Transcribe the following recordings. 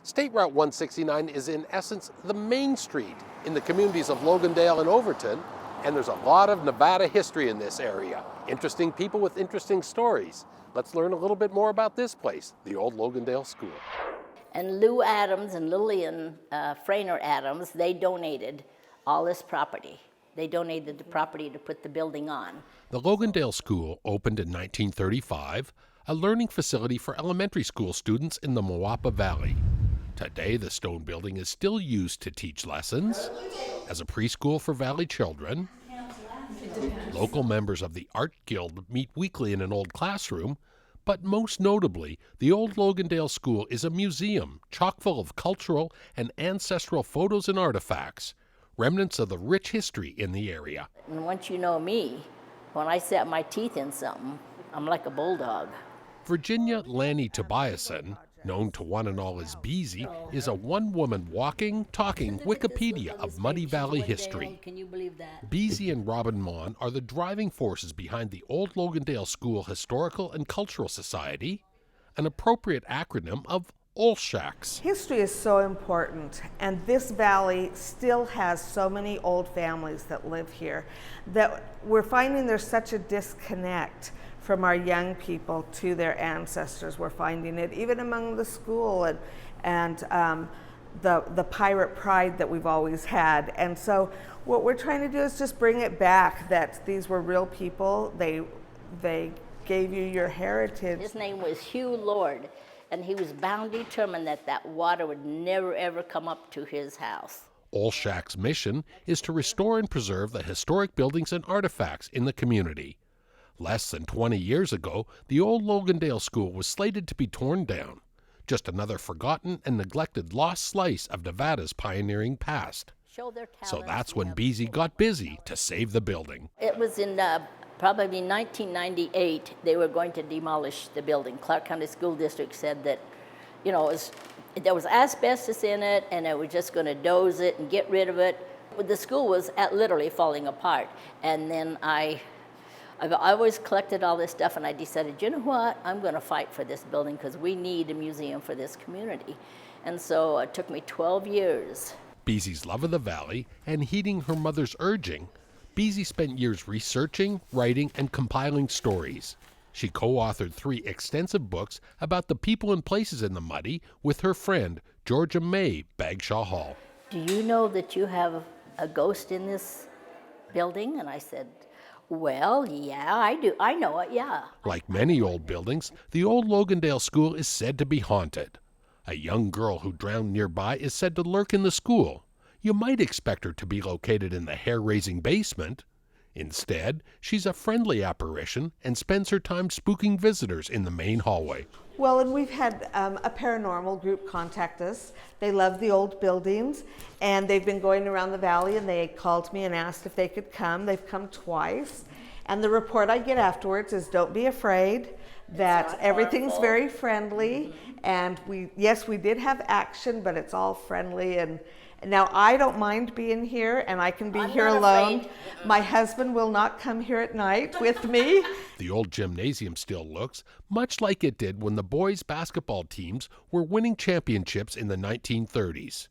State Route 169 is in essence the main street in the communities of Logandale and Overton, and there's a lot of Nevada history in this area. Interesting people with interesting stories. Let's learn a little bit more about this place, the old Logandale School. And Lou Adams and Lillian Frainer Adams, they donated all this property. They donated the property to put the building on. The Logandale School opened in 1935, a learning facility for elementary school students in the Moapa Valley. Today, the stone building is still used to teach lessons, as a preschool for Valley children. Local members of the Art Guild meet weekly in an old classroom, but most notably, the old Logandale School is a museum chock full of cultural and ancestral photos and artifacts, remnants of the rich history in the area. And once you know me, when I set my teeth in something, I'm like a bulldog. Virginia Lanny Tobiasen, known to one and all as Beezy, is a one-woman walking, talking Wikipedia of Muddy Valley history. Can you believe that? Beezy and Robin Maughan are the driving forces behind the Old Logandale School Historical and Cultural Society, an appropriate acronym of OLSHACS. History is so important, and this valley still has so many old families that live here that we're finding there's such a disconnect from our young people to their ancestors. We're finding it even among the school and the pirate pride that we've always had. And so what we're trying to do is just bring it back, that these were real people. They gave you your heritage. His name was Hugh Lord, and he was bound determined that that water would never ever come up to his house. OLSHAC's mission is to restore and preserve the historic buildings and artifacts in the community. Less than 20 years ago, the old Logandale School was slated to be torn down, just another forgotten and neglected lost slice of Nevada's pioneering past. So that's when Beezy got busy to save the building. It was in probably 1998, they were going to demolish the building. Clark County School District said that, you know, there was asbestos in it, and they were just going to doze it and get rid of it. The school was literally falling apart, and then I've always collected all this stuff, and I decided, you know what, I'm going to fight for this building because we need a museum for this community. And so it took me 12 years. Beezy's love of the valley and heeding her mother's urging, Beezy spent years researching, writing, and compiling stories. She co-authored 3 extensive books about the people and places in the Muddy with her friend, Georgia May Bagshaw Hall. Do you know that you have a ghost in this building? And I said, well, yeah, I do. I know it, yeah. Like many old buildings, the old Logandale School is said to be haunted. A young girl who drowned nearby is said to lurk in the school. You might expect her to be located in the hair-raising basement. Instead, she's a friendly apparition and spends her time spooking visitors in the main hallway. Well, and we've had a paranormal group contact us. They love the old buildings, and they've been going around the valley, and they called me and asked if they could come. They've come twice, and the report I get afterwards is don't be afraid, that everything's very friendly, and we did have action, but it's all friendly. And now I don't mind being here, and I can be here alone. My husband will not come here at night with me. The old gymnasium still looks much like it did when the boys' basketball teams were winning championships in the 1930s.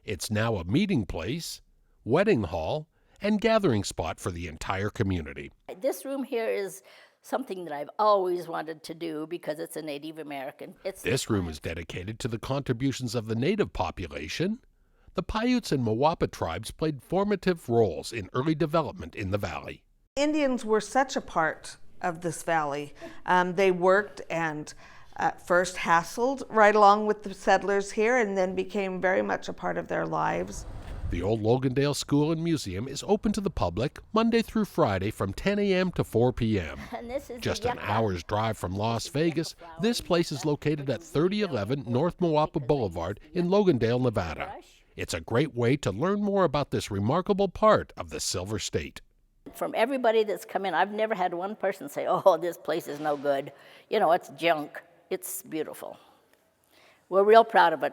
It's now a meeting place, wedding hall, and gathering spot for the entire community. This room here is something that I've always wanted to do because it's a Native American. This room is dedicated to the contributions of the Native population. The Paiutes and Moapa tribes played formative roles in early development in the valley. Indians were such a part of this valley. They worked and first hassled right along with the settlers here, and then became very much a part of their lives. The old Logandale School and Museum is open to the public Monday through Friday from 10 a.m. to 4 p.m. Just an hour's drive from Las Vegas, this place is located at 3011 North Moapa Boulevard in Logandale, Nevada. It's a great way to learn more about this remarkable part of the Silver State. From everybody that's come in, I've never had one person say, oh, this place is no good. You know, it's junk. It's beautiful. We're real proud of it.